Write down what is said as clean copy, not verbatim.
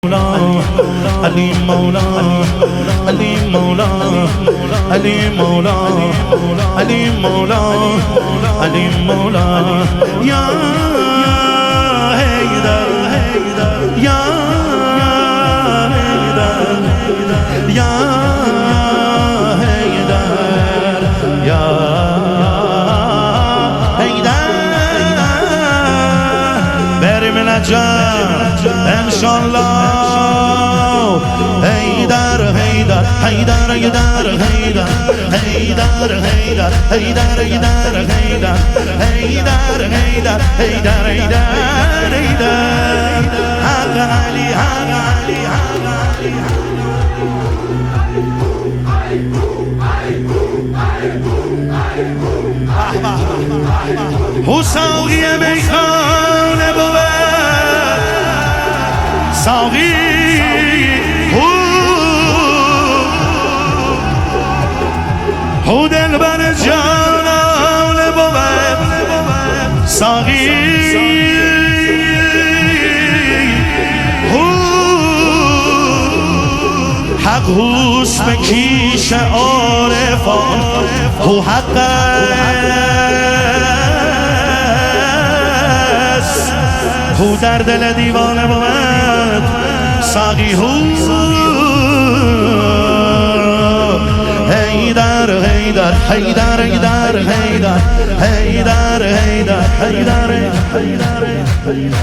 علی مولا علی مولا علی مولا علی مولا علی مولا یا حیدر یا حیدر یا حیدر یا حیدر بریم نجات انشالله حیدر حیدر حیدر حیدر حیدر حیدر حیدر حیدر حیدر حیدر حیدر حیدر حیدر حیدر حیدر حق علی حق علی حق علی حساقی میخانه بود ساقی دلبر جانان بود ساقی حق حسن کیش عارفان هو حق است هو در دل دیوانه بود ساقی حیدر حیدر حیدر حیدر حیدر حیدر حیدر حیدر